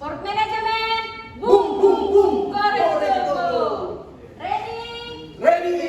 Port Management, Boom, boom, boom. Korekto. Ready? Ready.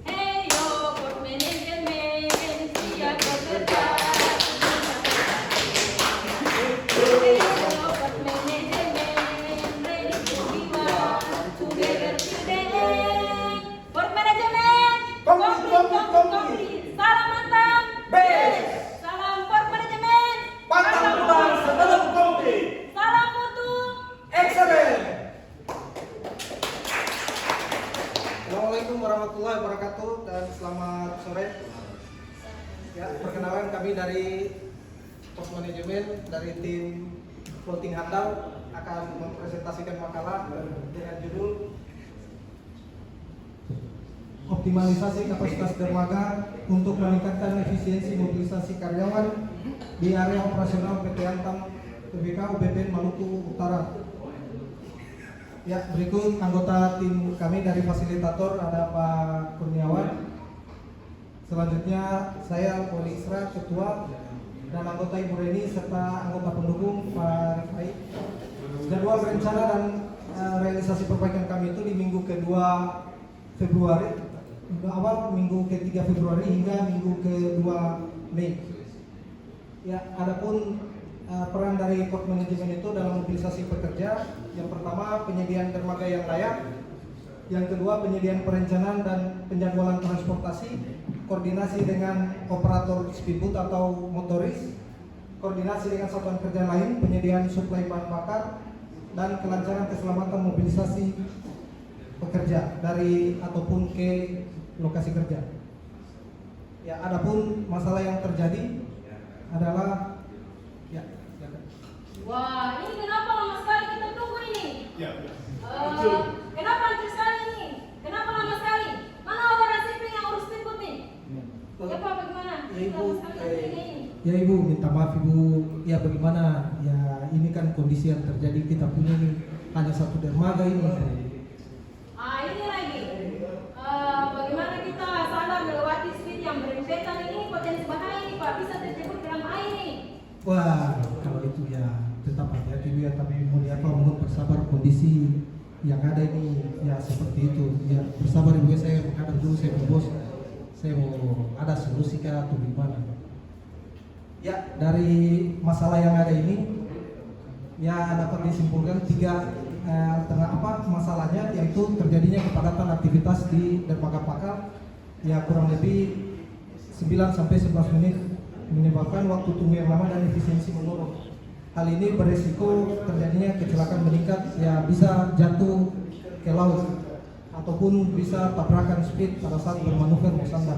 Hey yo, Port Management, siap bekerja. Hey yo, Port Management, ready to be one, together today. Port Management, Komplit. Salam mantap. Best. Salam Port Management. Pantang pulang sebelum komplit. Salam mutu. Excellent. Assalamualaikum warahmatullahi wabarakatuh dan selamat sore. Ya, perkenalan kami dari Pos Manajemen dari tim Floating Handal akan mempresentasikan makalah dengan judul Optimalisasi kapasitas dermaga untuk meningkatkan efisiensi mobilisasi karyawan di area operasional PT Antam TBK UBP Maluku Utara. Ya, berikut anggota tim kami dari fasilitator ada Pak Kurniawan. Selanjutnya saya Wali Isra Ketua dan anggota Ibu Reni serta anggota pendukung Pak Rifai. Jadwal rencana dan realisasi perbaikan kami itu di minggu kedua Februari, awal minggu ke-3 Februari hingga minggu ke-2 Mei. Ya, adapun peran dari Port Manajemen itu dalam mobilisasi pekerja, yang pertama penyediaan dermaga yang layak, yang kedua penyediaan perencanaan dan penjadwalan transportasi, koordinasi dengan operator speedboat atau motoris, koordinasi dengan satuan kerja lain, penyediaan suplai bahan bakar, dan kelancaran keselamatan mobilisasi pekerja dari ataupun ke lokasi kerja. Ya, adapun masalah yang terjadi adalah ya. Wah, ini kenapa lama sekali kita tunggu ini? Ya. Kenapa antri sekali ini? Kenapa lama sekali? Mana orang shipping yang urus speedboat nih? Ya Pak, bagaimana? Ya, Ibu, Lama sekali antri ini. Ya Ibu, minta maaf Ibu. Ya bagaimana? Ya ini kan kondisi yang terjadi, kita punya nih hanya satu dermaga ini. Ini lagi. Bagaimana kita sadar melewati speed yang berempetan ini potensi bahaya ini Pak, bisa terjebak dalam air ini. Wah, kalau itu ya tetap hati-hati Bu ya, tapi mau apa mohon bersabar, kondisi yang ada ini ya seperti itu. Ya bersabar Ibu ya, saya menghadap dulu, saya mau bos, saya mau ada solusi kah atau gimana? Ya, dari masalah yang ada ini ya dapat disimpulkan tiga masalahnya, yaitu terjadinya kepadatan aktivitas di dermaga pangkal ya kurang lebih 9 sampai 11 menit, menyebabkan waktu tunggu yang lama dan efisiensi menurun. Hal ini beresiko terjadinya kecelakaan meningkat, ya bisa jatuh ke laut ataupun bisa tabrakan speed pada saat bermanuver bersandar.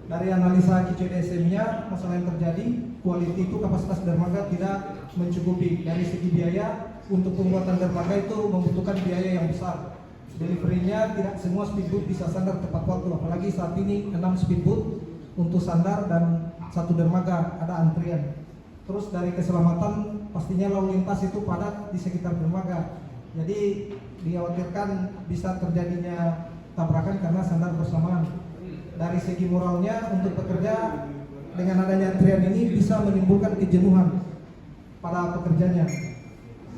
Dari analisa QCDSM-nya, masalah yang terjadi, quality itu kapasitas dermaga tidak mencukupi. Dari segi biaya, untuk pembuatan dermaga itu membutuhkan biaya yang besar. Delivery-nya tidak semua speedboat bisa sandar tepat waktu, apalagi saat ini 6 speedboat untuk sandar dan satu dermaga ada antrian. Terus dari keselamatan, pastinya lalu lintas itu padat di sekitar dermaga. Jadi dikhawatirkan bisa terjadinya tabrakan karena sandar bersamaan. Dari segi moralnya untuk pekerja, dengan adanya antrian ini bisa menimbulkan kejenuhan pada pekerjanya.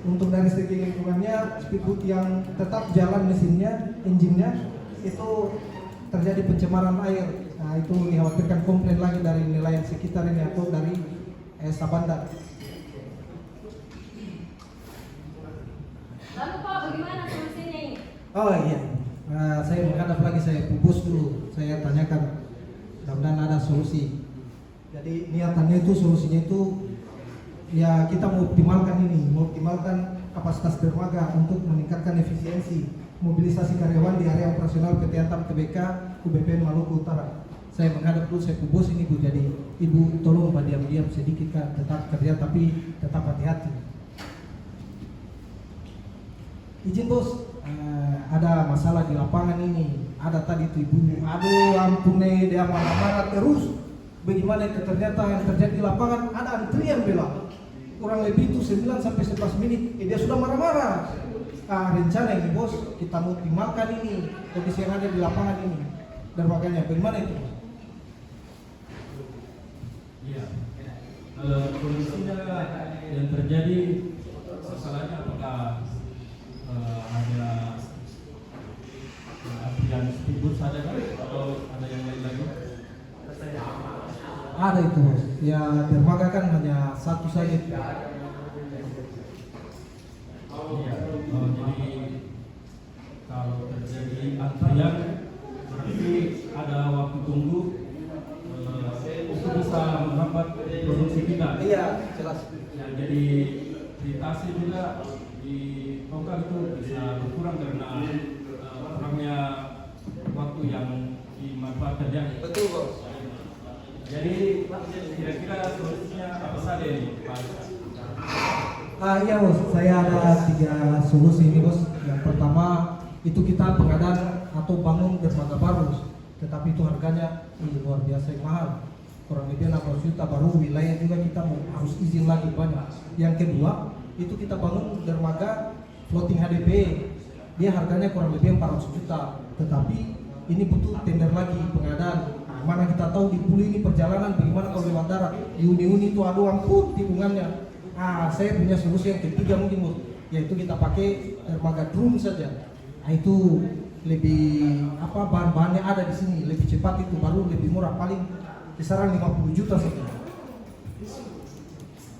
Untuk dari segi lingkungannya, speedboat yang tetap jalan mesinnya, engine-nya, itu terjadi pencemaran air. Nah, itu dikhawatirkan komplain lagi dari nelayan sekitar ini atau dari Sabanda. Lalu Pak, bagaimana solusinya ini? Oh iya, saya menghadap lagi, saya pupus dulu, saya tanyakan, mudah-mudahan ada solusi. Jadi niatannya itu, solusinya itu ya kita mengoptimalkan ini, mengoptimalkan kapasitas dermaga untuk meningkatkan efisiensi mobilisasi karyawan di area operasional PT Antam TBK UBP Maluku Utara. Saya menghadap dulu, saya pupus ini Bu, jadi Ibu tolong Pak diam-diam sedikit Kak, tetap kerja tapi tetap hati-hati. Izin Bos, ada masalah di lapangan ini. Ada tadi tuh Ibu, aduh ampun nih, dia marah-marah terus. Bagaimana ternyata yang terjadi di lapangan ada antrian bela. Kurang lebih itu 9 sampai 11 menit, dia sudah marah-marah. Rencana ini Bos, kita mau optimalkan ini kondisi yang ada di lapangan ini. Dermaganya, bagaimana itu? Iya. Kondisinya yang terjadi masalahnya apakah ada antrian speedboat saja kan atau ada yang lain lagi? Ada itu bos. Ya dermaga kan hanya satu saja. Iya. Jadi kalau terjadi antrian berarti ada waktu tunggu itu bisa menghambat produksi kita. Iya, jelas. Ya, jadi iritasi juga di tongkang itu bisa berkurang karena kurangnya waktu yang dimanfaatkan ya. Betul bos. Jadi kira-kira solusinya apa saja ini Pak? Iya bos, saya ada 3 solusi ini bos. Yang pertama itu kita pengadaan atau bangun dermaga baru, tetapi itu harganya luar biasa mahal, kurang lebih 600 juta, baru wilayah juga kita harus izin lagi banyak. Yang kedua itu kita bangun dermaga floating HDP, dia harganya kurang lebih 400 juta, tetapi ini butuh tender lagi pengadaan. Mana kita tahu di Puli ini perjalanan bagaimana kalau lewat darat, di Uni itu aduh ampun tikungannya. Saya punya solusi yang ketiga mungkin bos, yaitu kita pakai dermaga drum saja. Itu lebih bahan-bahannya ada di sini, lebih cepat, itu baru lebih murah, paling kisaran 50 juta saja.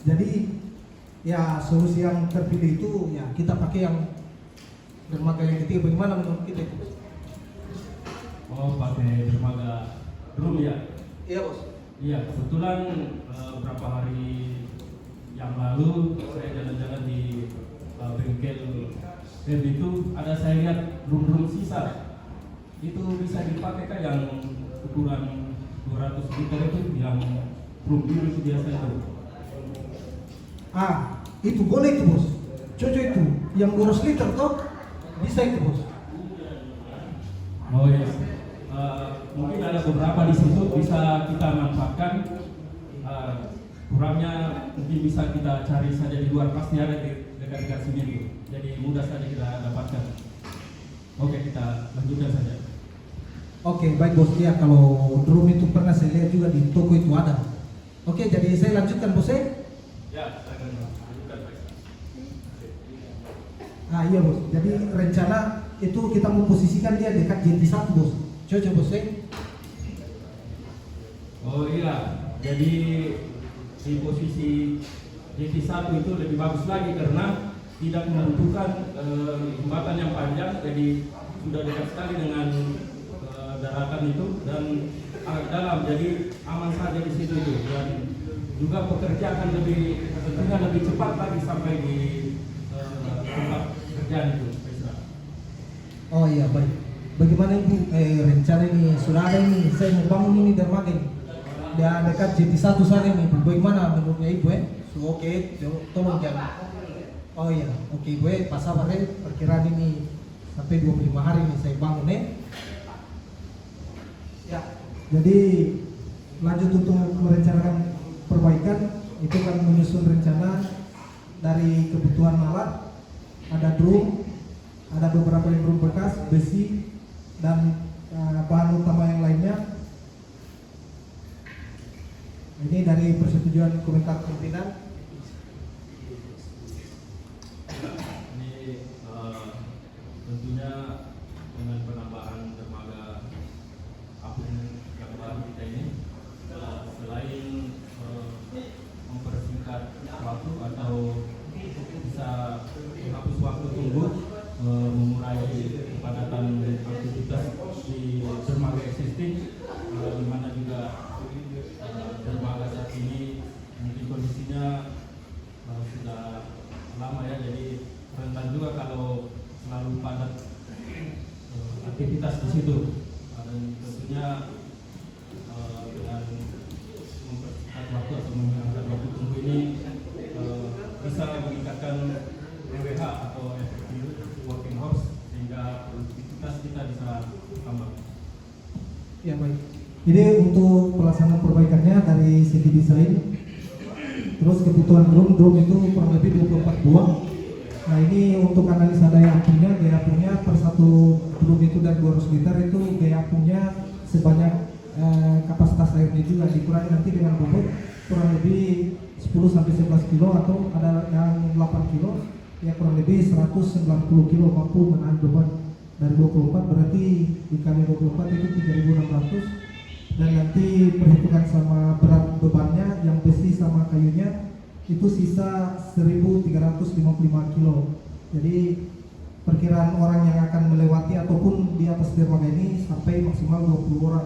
Jadi ya solusi yang terpilih itu ya kita pakai yang dermaga yang ketiga. Bagaimana menurut kita itu? Oh, pakai dermaga drum ya? Iya bos. Iya, kebetulan beberapa hari yang lalu saya jalan-jalan di bengkel dan itu ada saya lihat drum-drum sisa itu bisa dipakai kan yang ukuran 200 liter itu yang drum biru itu biasa itu. Itu boleh itu bos, cocok itu yang 200 liter toh, bisa itu bos. Oh ya, mungkin ada beberapa di situ bisa kita manfaatkan. Kurangnya mungkin bisa kita cari saja di luar, pasti ada di dekat-dekat sini itu. Jadi mudah saja kita dapatkan. Oke, kita lanjutkan saja. Oke, baik bos. Ya, kalau drum itu pernah saya lihat juga di toko itu ada. Oke, jadi saya lanjutkan bos. Ya, saya akan lanjutkan. Iya bos. Jadi rencana itu kita memposisikan dia dekat JT1 bos. Cocok bos. Oh iya, jadi di posisi JT1 itu lebih bagus lagi karena tidak membutuhkan jembatan yang panjang, jadi sudah dekat sekali dengan daratan itu dan agak dalam, jadi aman saja di situ itu, dan juga pekerja akan tentunya lebih cepat lagi sampai di tempat kerjaan itu. Oh iya, baik. Bagaimana ibu rencana ini? Sudah ada ini, saya mau bangun ini dermaga ini dan dekat JT1 sana ini. Bagaimana menurutnya ibu? Oke, tolong jangan. Oh iya, oke ibu, pas sabar perkiraan ini sampai 25 hari ini saya bangun Ya, jadi lanjut untuk merencanakan perbaikan itu kan menyusun rencana dari kebutuhan alat, ada drum, ada beberapa yang drum bekas, besi, dan bahan utama yang lainnya. Ini dari persetujuan komentar pimpinan. Ini tentunya dengan penambahan dermaga apung yang baru kita ini, selain mempersingkat waktu atau bisa menghapus waktu tunggu, mengurangi kepadatan aktivitas di dermaga existing, di mana juga dermaga saat ini mungkin kondisinya sudah lama ya, jadi rentan juga kalau selalu padat aktivitas di situ. Dan tentunya dengan mempersingkat waktu atau mengangkat waktu tunggu ini bisa meningkatkan EWH atau effective working hours, sehingga produktivitas kita bisa tambah. Ya baik. Ini untuk pelaksanaan perbaikannya dari segi desain. Terus kebutuhan drum itu kurang lebih 24 buah. Nah ini untuk analisa daya apinya, gaya apinya per satu drum itu dari 200 liter itu gaya apinya sebanyak kapasitas airnya juga, dikurangi nanti dengan bobot kurang lebih 10-11 kilo atau ada yang 8 kilo. ya kurang lebih 190 kilo mampu menahan beban dari 24, berarti dikali 24 itu 3.600, dan nanti perhitungan sama berat bebannya yang besi sama kayunya itu sisa 1.355 kilo. Jadi perkiraan orang yang akan melewati ataupun di atas dermaga ini sampai maksimal 20 orang,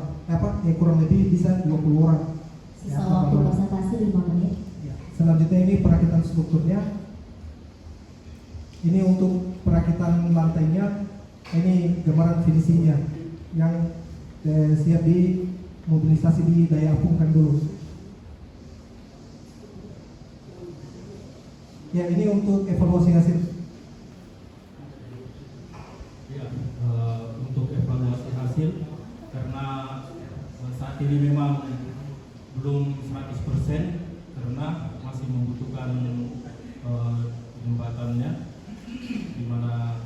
kurang lebih bisa 20 orang. Sisa waktu presentasi 5 menit. Ya. Selanjutnya ini perakitan strukturnya. Ini untuk perakitan lantainya, ini gambaran finishingnya yang siap dimobilisasi di daya apungkan dulu. Ya, ini untuk evaluasi hasil. Ya, untuk evaluasi hasil, karena saat ini memang belum 100% karena masih membutuhkan jembatannya, di mana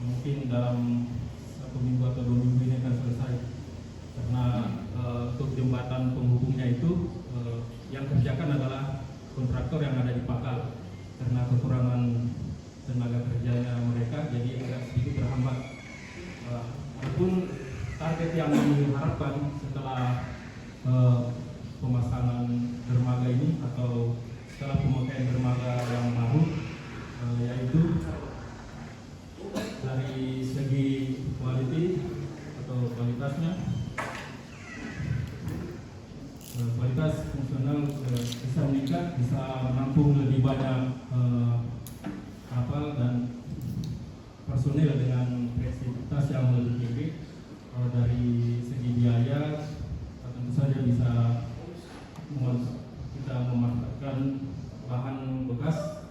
mungkin dalam 1 minggu atau 2 minggu ini akan selesai. Karena untuk jembatan penghubungnya itu yang kerjakan adalah kontraktor yang ada di Pakal. Karena kekurangan tenaga kerjanya mereka, jadi agak sedikit terhambat. Walaupun target yang diharapkan setelah pemasangan dermaga ini atau setelah pemakaian dermaga yang baru, yaitu dari segi kualitasnya, kualitas fungsional bisa meningkat, bisa menampung lebih banyak kapal dan personil dengan fleksibilitas yang lebih tinggi. Dari segi biaya tentu saja bisa kita memanfaatkan bahan bekas,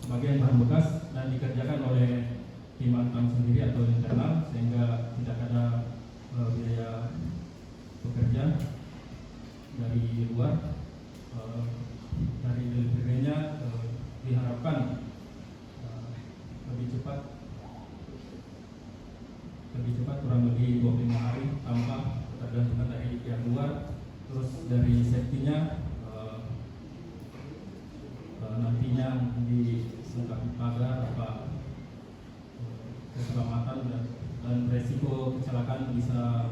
sebagian bahan bekas, dan dikerjakan oleh tim Antam sendiri atau internal, sehingga tidak ada biaya pekerja dari luar. Dari delivery-nya diharapkan lebih cepat kurang lebih 25 hari tanpa tergantung dari pihak luar. Terus dari safety-nya nantinya dilengkapi pagar keselamatan dan resiko kecelakaan bisa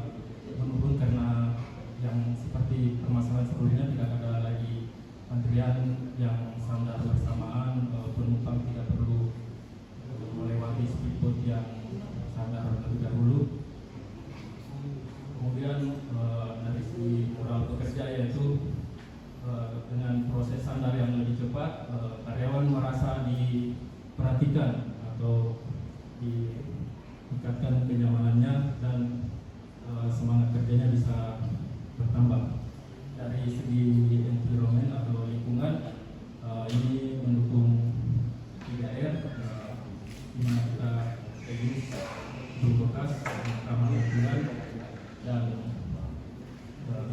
menurun, karena yang seperti permasalahan sebelumnya tidak ada lagi antrian yang sandar bersamaan, penumpang tidak perlu melewati speedboat yang sandar terlebih dahulu. Kemudian dari segi moral pekerja, yaitu dengan proses sandar yang lebih cepat, karyawan merasa diperhatikan atau ditingkatkan kenyamanannya, dan semangat kerjanya bisa bertambah. Dari segi environment atau lingkungan, ini mendukung 3R, di mana kita reduce bekas ramah lingkungan dan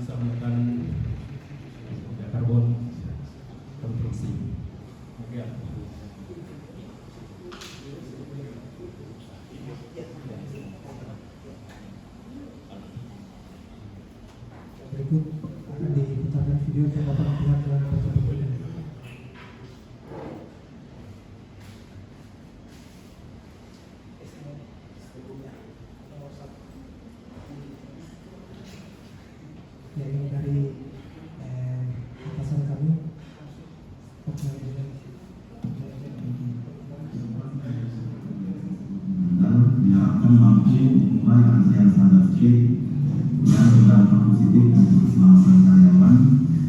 bisa menekan karbon konstruksi. Oke. Berikut akan diputarkan video tanggapan pihak dalam pertemuan ini. Ya, ini dari atasan kami. Yang akan mampu memulai antrian standar speed yang berdampak positif untuk keselamatan karyawan,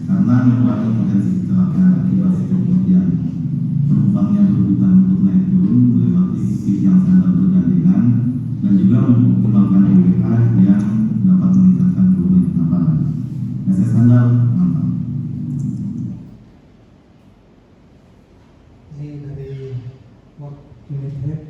karena mengurangi potensi kecelakaan akibat sistem kemudian penumpang yang berebutan untuk naik turun melewati speed yang standar bergandengan, dan juga mempertimbangkan WWH yang dapat meningkatkan volume penerbangan. SS standar mantap. Ini dari work unit head.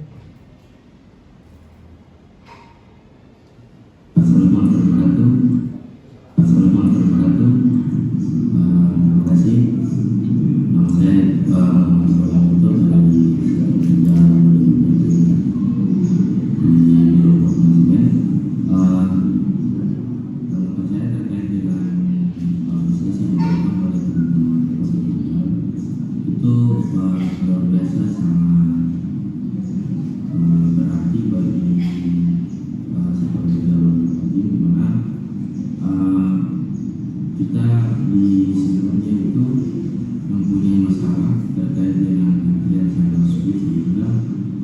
Itu luar biasa, sangat berarti bagi sepak bola ini, di mana kita di sebelumnya itu mempunyai masalah terkait dengan latihan Sunday Speed, sehingga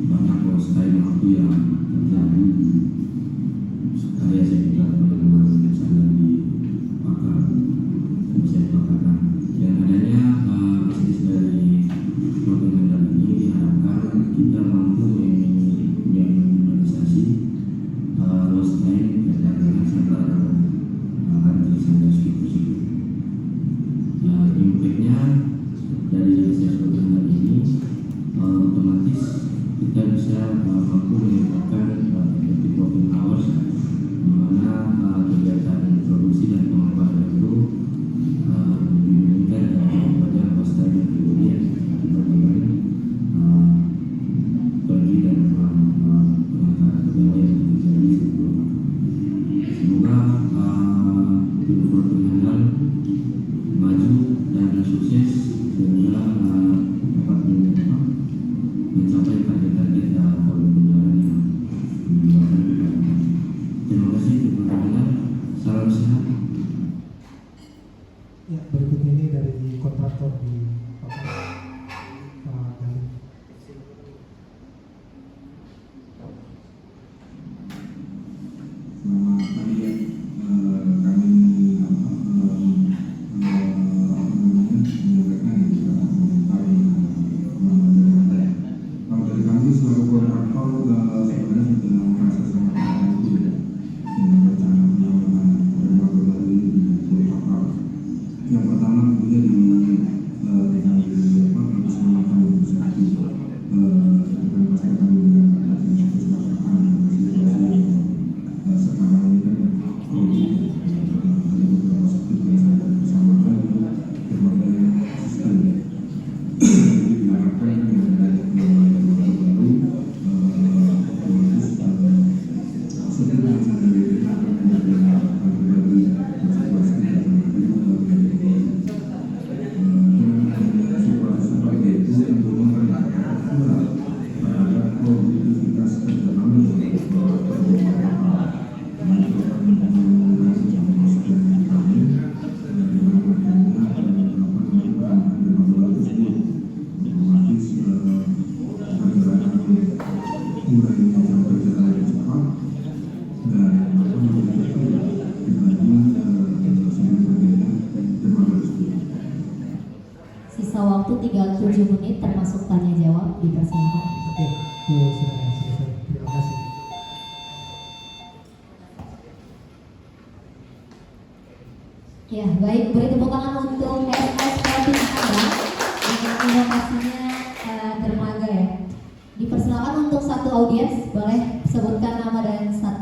banyak lost time waktu yang terjadi. Sekali saya juga mendengar saya dipakar, bisa dipakar. Dan adanya bisnis dari pertandingan ini diharapkan kita mampu meminimalisasi lost time terkait dengan sepak latihan Sunday Speed tersebut. Impactnya dari sesi pertandingan ini otomatis kita bisa mampu meningkatkan effective working hours, di mana kegiatan produksi dan pengembangan itu lebih meningkat daripada cost time yang kemudian dibandingkan pergi dan pengangkatan kerja yang terjadi sebelumnya. Semoga tim pertandingan maju dan sukses sehingga dapat mencapai target-target volume penjualan yang dibuatkan kepada kami. Terima kasih teman-teman. Salam sehat. Ya, berikut ini dari kontraktor di Bali. Selamat pagi. Kami kalau dari kami sebagai kontraktor sebenarnya sudah merasa sangat terbantu dengan rencana penyaluran dermaga baru ini di Pulau Kapal. Yang pertama tentunya di persiapan administrasi dengan pasti kami dengan kesepakatan dengan situasi yang sekarang ini kan ada beberapa sektor yang saya bersamakan dermaga sistem. Jadi diharapkan dengan adanya dermaga baru otomatis sesuatu yang sangat berbeda dengan berbagi situasi dan seperti itu tentunya terhadap produktivitas kerja kami Sisa waktu tinggal 7 menit termasuk tanya jawab, dipersilakan. Oke, itu sudah selesai. Terima kasih. Ya, baik, beri tepuk tangan untuk MS Sporting Anda dengan inovasinya dermaga ya. Dipersilakan untuk satu audiens, boleh sebutkan nama dan status